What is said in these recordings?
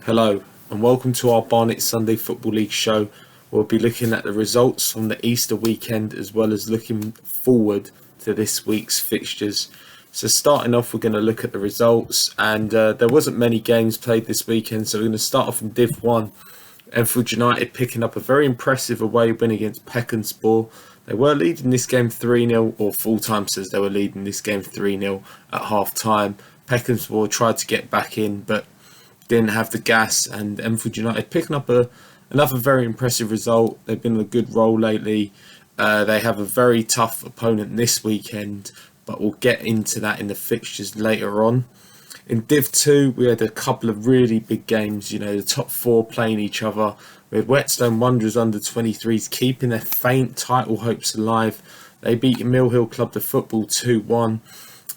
Hello and welcome to our Barnet Sunday Football League show. We'll be looking at the results from the Easter weekend as well as looking forward to this week's fixtures. So starting off, we're going to look at the results, and there wasn't many games played this weekend, so we're going to start off in Div 1. Enfield United picking up a very impressive away win against Peckenspor. They were leading this game 3-0, or full-time says they were leading this game 3-0 at half-time. Peckenspor tried to get back in, but didn't have the gas, and Enfield United picking up another very impressive result. They've been on a good roll lately. They have a very tough opponent this weekend, but we'll get into that in the fixtures later on. In Div 2, we had a couple of really big games, the top four playing each other. We had Whetstone Wanderers under-23s keeping their faint title hopes alive. They beat Mill Hill Club de Football 2-1,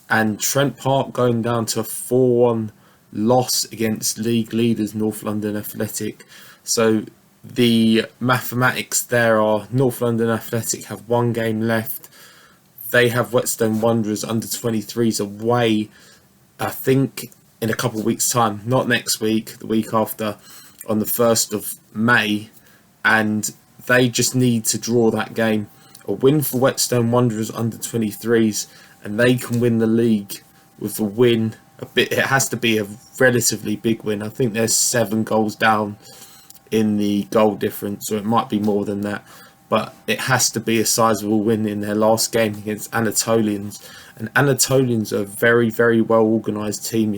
and Trent Park going down to a 4-1 loss against league leaders North London Athletic. So the mathematics there are North London Athletic have one game left. They have Whetstone Wanderers under-23s away, I think, in a couple of weeks' time. Not next week, the week after, on the 1st of May. And they just need to draw that game. A win for Whetstone Wanderers under-23s, and they can win the league with the win. It has to be a relatively big win. I think there's 7 goals down in the goal difference, so it might be more than that. But it has to be a sizable win in their last game against Anatolians. And Anatolians are a very, very well organised team,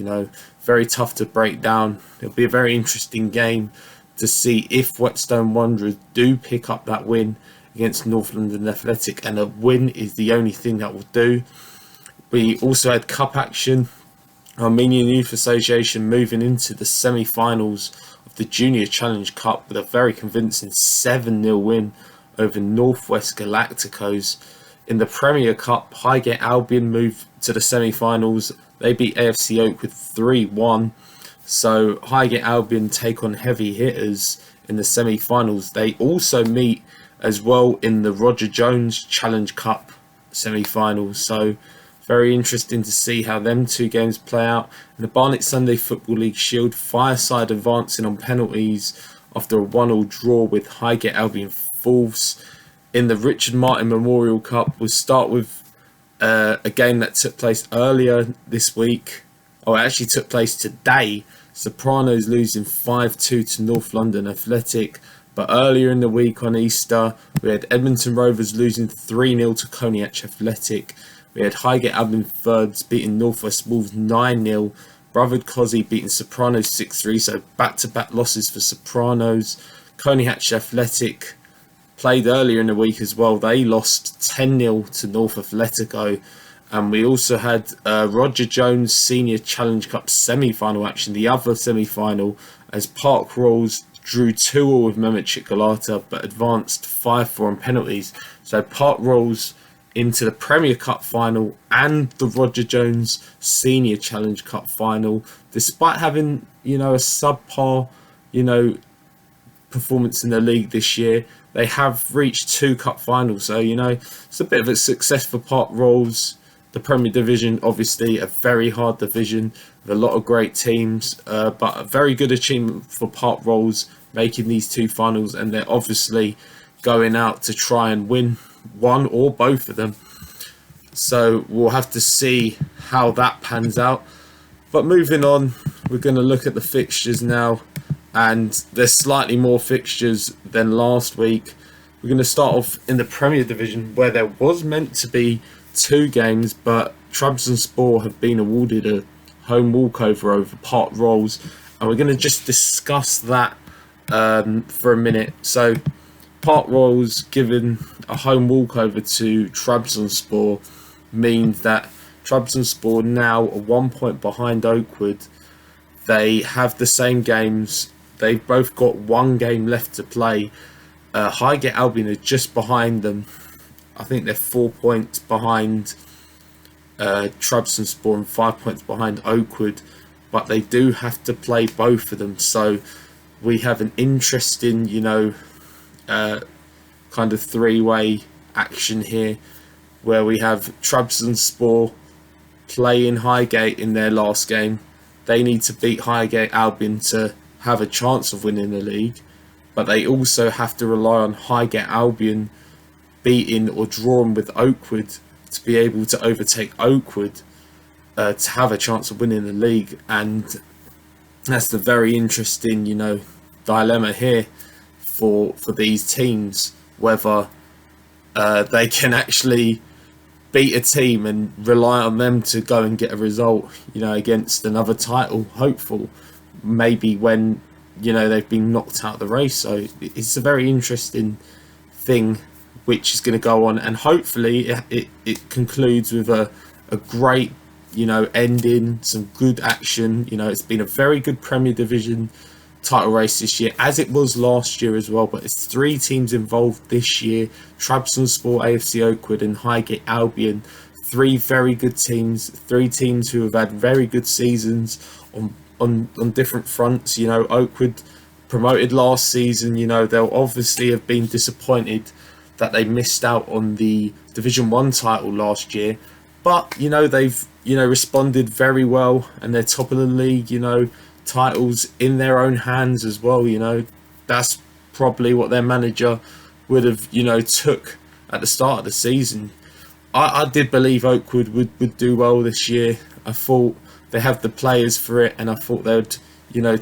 very tough to break down. It'll be a very interesting game to see if Whetstone Wanderers do pick up that win against North London Athletic, and a win is the only thing that will do. We also had cup action. Armenian Youth Association moving into the semi-finals of the Junior Challenge Cup with a very convincing 7-0 win over Northwest Galacticos. In the Premier Cup, Highgate Albion moved to the semi-finals. They beat AFC Oak with 3-1. So Highgate Albion take on heavy hitters in the semi-finals. They also meet as well in the Roger Jones Challenge Cup semi-finals. So very interesting to see how them two games play out. In the Barnet Sunday Football League Shield, Fireside advancing on penalties after a 1-1 draw with Highgate Albion fourths. In the Richard Martin Memorial Cup, we'll start with a game that took place earlier this week. It actually took place today. Sopranos losing 5-2 to North London Athletic. But earlier in the week on Easter, we had Edmonton Rovers losing 3-0 to Coniac Athletic. We had Highgate Albion thirds beating Northwest Wolves 9-0. Brotherhood Cosy beating Sopranos 6-3. So back-to-back losses for Sopranos. Coniac Athletic played earlier in the week as well. They lost 10-0 to North Athletico. And we also had Roger Jones Senior Challenge Cup semi-final action, the other semi-final, as Park Rolls drew 2-2 with Mehmet Galata, but advanced 5-4 on penalties. So Park Rolls into the Premier Cup final and the Roger Jones Senior Challenge Cup final, despite having, a subpar, performance in the league this year. They have reached 2 cup finals, so, it's a bit of a success for Park Rolls. The Premier Division, obviously, a very hard division with a lot of great teams, but a very good achievement for Park Rolls making these 2 finals, and they're obviously going out to try and win one or both of them. So we'll have to see how that pans out. But moving on, we're going to look at the fixtures now, and there's slightly more fixtures than last week. We're going to start off in the Premier Division, where there was meant to be 2 games, but Trabzonspor have been awarded a home walkover over Park Rolls, and we're going to just discuss that for a minute. So Park Rolls given a home walkover to Trabzonspor means that Trabzonspor now are 1 point behind Oakwood. They have the same games. They've both got 1 game left to play. Highgate Albion are just behind them. I think they're 4 points behind Trabzonspor and 5 points behind Oakwood. But they do have to play both of them. So we have an interesting, kind of 3-way action here, where we have Trabzonspor playing Highgate in their last game. They need to beat Highgate Albion to have a chance of winning the league, but they also have to rely on Highgate Albion beating or drawing with Oakwood to be able to overtake Oakwood to have a chance of winning the league. And that's the very interesting, dilemma here for these teams, whether they can actually beat a team and rely on them to go and get a result, against another title hopeful, maybe when, they've been knocked out of the race. So it's a very interesting thing which is going to go on, and hopefully it concludes with a great, ending, some good action. It's been a very good Premier Division title race this year, as it was last year as well, but it's 3 teams involved this year: Trabzonspor, AFC Oakwood and Highgate Albion. 3 very good teams, 3 teams who have had very good seasons on different fronts. Oakwood promoted last season. They'll obviously have been disappointed that they missed out on the Division 1 title last year, but they've responded very well, and they're top of the league. Titles in their own hands as well. That's probably what their manager would have took at the start of the season. I did believe Oakwood would do well this year. I thought they have the players for it, and I thought they'd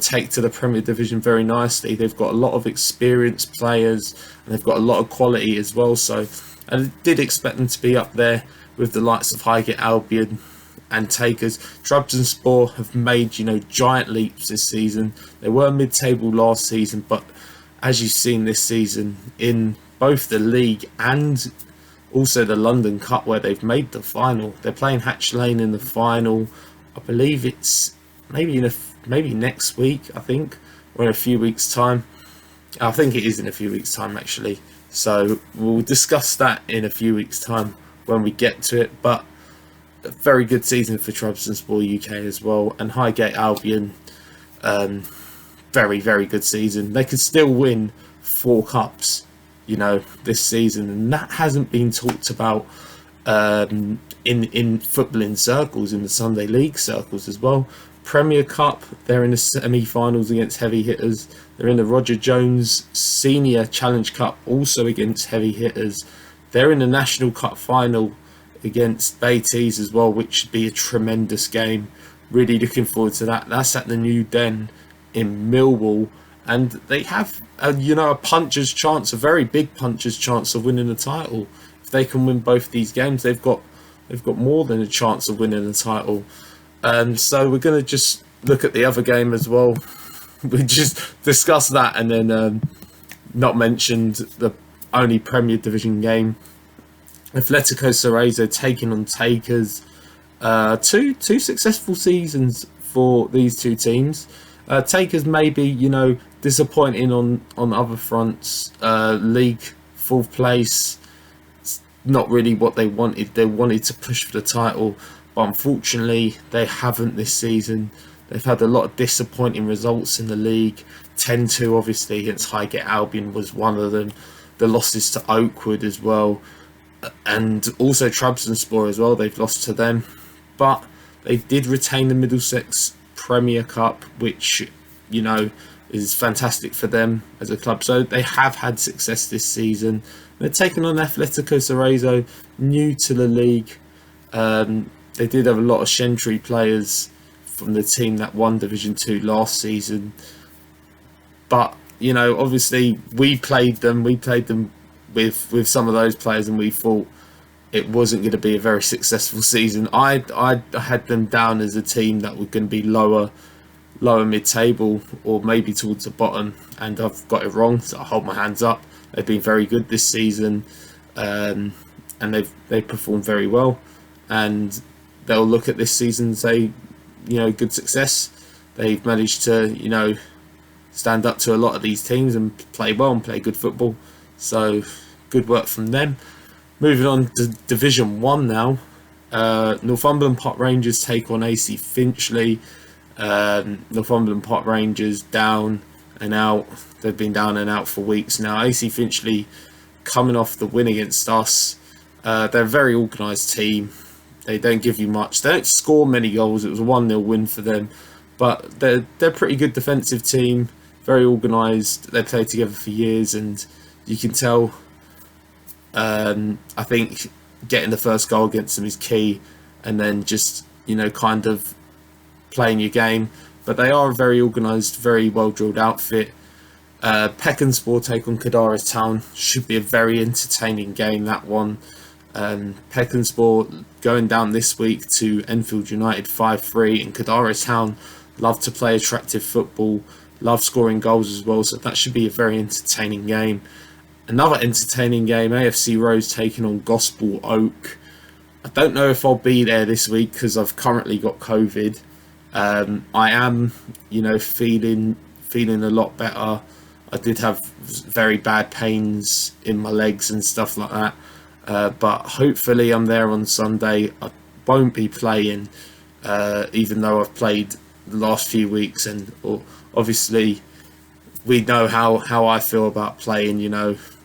take to the Premier Division very nicely. They've got a lot of experienced players, and they've got a lot of quality as well. So I did expect them to be up there with the likes of Highgate Albion and Takers. Trabzonspor have made giant leaps this season. They were mid-table last season, but as you've seen this season in both the league and also the London Cup, where they've made the final, they're playing Hatch Lane in the final. I believe it's maybe next week, I think, or in a few weeks' time. I think it is in a few weeks' time, actually. So we'll discuss that in a few weeks' time when we get to it. But a very good season for Trabzonspor UK as well, and Highgate Albion, very, very good season. They could still win 4 cups, this season, and that hasn't been talked about in footballing circles, in the Sunday League circles as well. Premier Cup, they're in the semi-finals against Heavy Hitters. They're in the Roger Jones Senior Challenge Cup, also against Heavy Hitters. They're in the National Cup final against Beatties as well, which should be a tremendous game. Really looking forward to that. That's at the New Den in Millwall, and they have a puncher's chance, a very big puncher's chance of winning the title. If they can win both these games, they've got more than a chance of winning the title. So we're going to just look at the other game as well. We just discuss that, and then not mentioned the only Premier Division game. Atletico Cerezo taking on Takers. Two successful seasons for these 2 teams. Takers maybe disappointing on other fronts. League 4th place, it's not really what they wanted. They wanted to push for the title, but unfortunately they haven't this season. They've had a lot of disappointing results in the league. 10-2 obviously against Highgate Albion was one of them. The losses to Oakwood as well, and also Trabzonspor as well. They've lost to them, but they did retain the Middlesex Premier Cup, which is fantastic for them as a club. So they have had success this season. They're taking on Atletico Cerezo, new to the league. They did have a lot of Shentry players from the team that won Division 2 last season, but obviously we played them with some of those players, and we thought it wasn't going to be a very successful season. I had them down as a team that were going to be lower mid-table, or maybe towards the bottom, and I've got it wrong, so I hold my hands up. They've been very good this season, and they've performed very well, and they'll look at this season and say, good success. They've managed to stand up to a lot of these teams and play well and play good football. So good work from them. Moving on to Division 1 now. Northumberland Pot Rangers take on AC Finchley. Northumberland Pot Rangers down and out. They've been down and out for weeks now. AC Finchley coming off the win against us. They're a very organised team. They don't give you much. They don't score many goals. It was a 1-0 win for them. but they're a pretty good defensive team, very organised. They played together for years, and you can tell. I think getting the first goal against them is key, and then just kind of playing your game. But they are a very organised, very well drilled outfit. Peckenspor take on Cadara Town should be a very entertaining game. That one. Peckenspor going down this week to Enfield United 5-3, and Cadara Town love to play attractive football, love scoring goals as well, so that should be a very entertaining game. Another entertaining game, AFC Rose taking on Gospel Oak. I don't know if I'll be there this week because I've currently got COVID. I am, feeling a lot better. I did have very bad pains in my legs and stuff like that. But hopefully I'm there on Sunday. I won't be playing, even though I've played the last few weeks, and obviously we know how I feel about playing.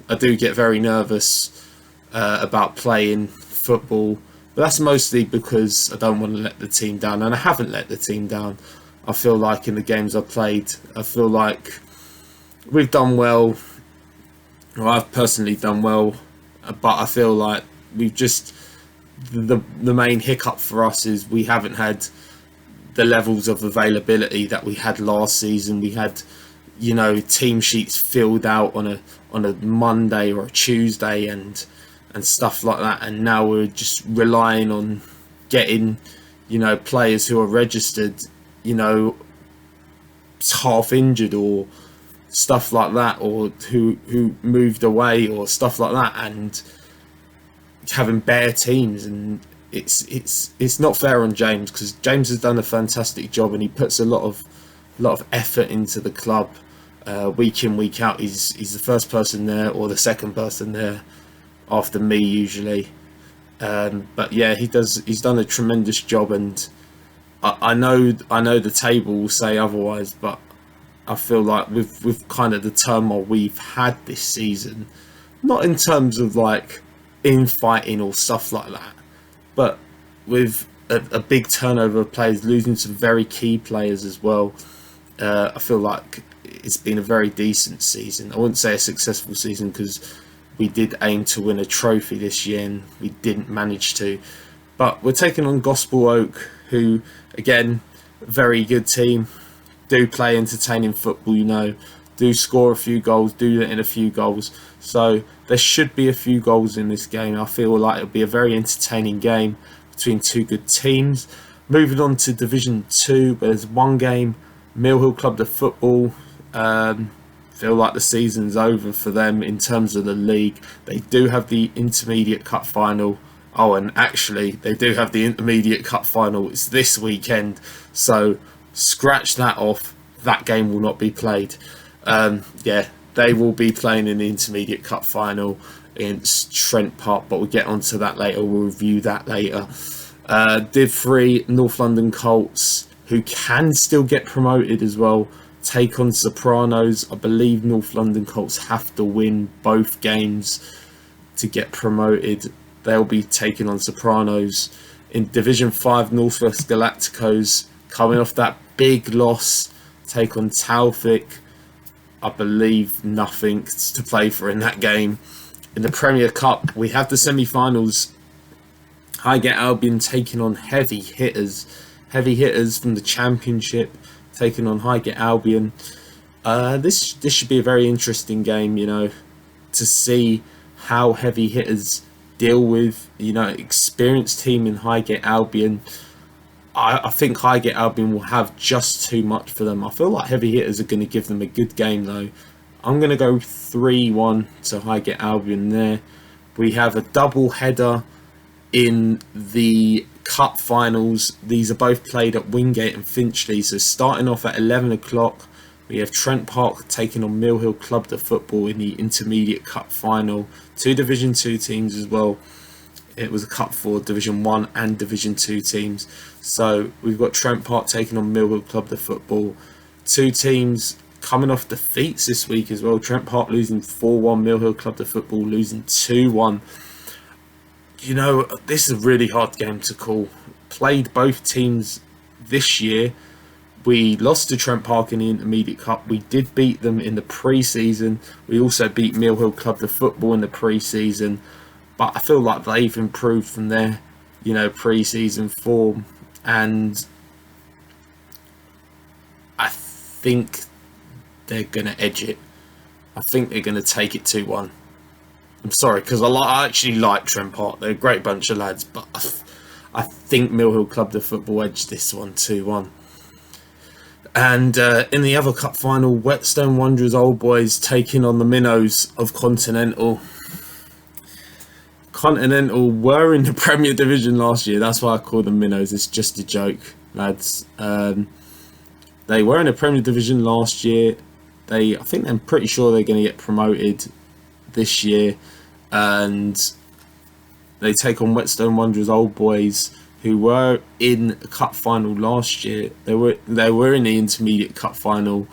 I do get very nervous about playing football, but that's mostly because I don't want to let the team down, and I haven't let the team down. I feel like in the games I've played, I feel like we've done well, or I've personally done well. But I feel like we've just the main hiccup for us is we haven't had the levels of availability that we had last season. We had team sheets filled out on a Monday or a Tuesday and stuff like that, and now we're just relying on getting players who are registered half injured or stuff like that, or who moved away or stuff like that, and having bare teams. And it's not fair on James, because James has done a fantastic job and he puts a lot of effort into the club week in, week out. He's the first person there or the second person there after me usually, but yeah, he's done a tremendous job, and I know the table will say otherwise, but I feel like with kind of the turmoil we've had this season, not in terms of like infighting or stuff like that, but with a big turnover of players, losing some very key players as well, I feel like it's been a very decent season. I wouldn't say a successful season because we did aim to win a trophy this year and we didn't manage to. But we're taking on Gospel Oak, who, again, very good team, do play entertaining football, do score a few goals, do let in a few goals. So there should be a few goals in this game. I feel like it'll be a very entertaining game between two good teams. Moving on to Division 2, where there's one game, Mill Hill Club the football. Feel like the season's over for them in terms of the league. They do have the Intermediate Cup final. Oh, and actually, they do have the Intermediate Cup final. It's this weekend. So scratch that off. That game will not be played. Yeah, they will be playing in the Intermediate Cup final against Trent Park, but we'll get onto that later. We'll review that later. Div 3, North London Colts, who can still get promoted as well, take on Sopranos. I believe North London Colts have to win both games to get promoted. They'll be taking on Sopranos. In Division 5, Northwest Galacticos, coming off that big loss, take on Taufik. I believe nothing to play for in that game. In the Premier Cup, we have the semi-finals. Highgate Albion taking on Heavy Hitters. Heavy Hitters from the Championship taking on Highgate Albion. This should be a very interesting game, to see how Heavy Hitters deal with, experienced team in Highgate Albion. I think Highgate Albion will have just too much for them. I feel like Heavy Hitters are going to give them a good game though. I'm going to go 3-1 to Highgate Albion there. We have a double header in the Cup finals. These are both played at Wingate and Finchley. So starting off at 11 o'clock, we have Trent Park taking on Mill Hill Club the football in the Intermediate Cup final. Two Division 2 teams as well. It was a cup for Division 1 and Division 2 teams. So we've got Trent Park taking on Mill Hill Club the football. Two teams coming off defeats this week as well. Trent Park losing 4-1, Mill Hill Club the football losing 2-1. This is a really hard game to call. Played both teams this year. We lost to Trent Park in the Intermediate Cup. We did beat them in the pre-season. We also beat Mill Hill Club the Football in the pre-season. But I feel like they've improved from their, pre-season form. And I think they're going to edge it. I think they're going to take it 2-1. I'm sorry, because I actually like Trent Park. They're a great bunch of lads. But I think Mill Hill Club the Football edged this one 2-1. And in the other cup final, Whetstone Wanderers Old Boys taking on the Minnows of Continental. Continental were in the Premier Division last year. That's why I call them Minnows. It's just a joke, lads. They were in the Premier Division last year. I think I'm pretty sure they're going to get promoted this year. And they take on Whetstone Wanderers Old Boys, who were in a cup final last year. They were in the Intermediate Cup final.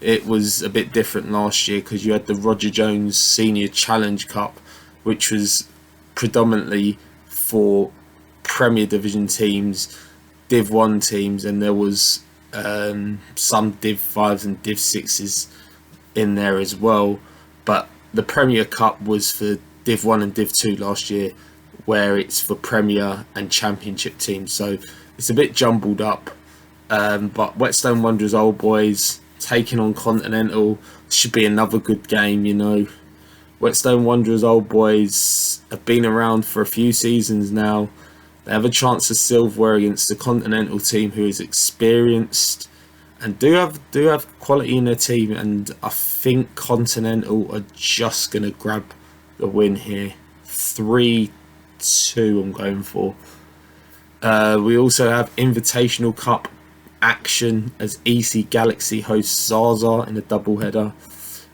It was a bit different last year because you had the Roger Jones Senior Challenge Cup, which was predominantly for Premier Division teams, Div 1 teams, and there was some Div 5s and Div 6s in there as well. But the Premier Cup was for Div 1 and Div 2 last year, where it's for Premier and Championship teams, so it's a bit jumbled up. But Whetstone Wanderers Old Boys taking on Continental should be another good game. Whetstone Wanderers Old Boys have been around for a few seasons now. They have a chance of silverware against the Continental team, who is experienced and do have quality in their team. And I think Continental are just going to grab the win here. 3-2 I'm going for. We also have Invitational Cup action as EC Galaxy hosts Zaza in a doubleheader.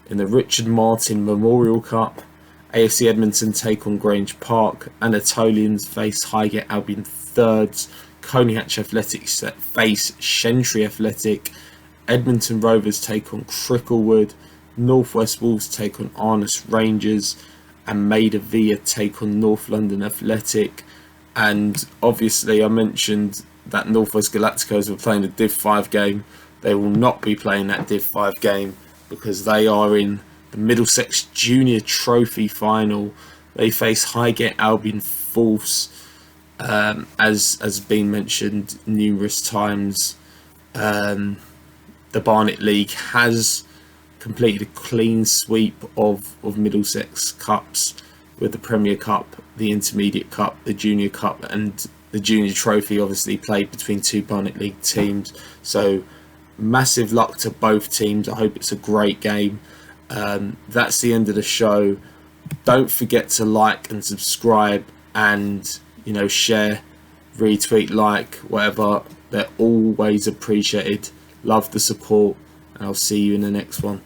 In the Richard Martin Memorial Cup, AFC Edmonton take on Grange Park. Anatolians face Highgate Albion thirds. Coney Hatch Athletics face Shentry Athletic. Edmonton Rovers take on Cricklewood. Northwest Wolves take on Arness Rangers. And Maida Villa take on North London Athletic. And obviously I mentioned that Northwest Galacticos were playing a Div 5 game. They will not be playing that Div 5 game because they are in the Middlesex Junior Trophy final. They face Highgate Albion fourths. As has been mentioned numerous times, the Barnet League has completed a clean sweep of Middlesex Cups, with the Premier Cup, the Intermediate Cup, the Junior Cup and the Junior Trophy obviously played between two Barnet League teams. So massive luck to both teams. I hope it's a great game. That's the end of the show. Don't forget to like and subscribe and share, retweet, like, whatever. They're always appreciated. Love the support, and I'll see you in the next one.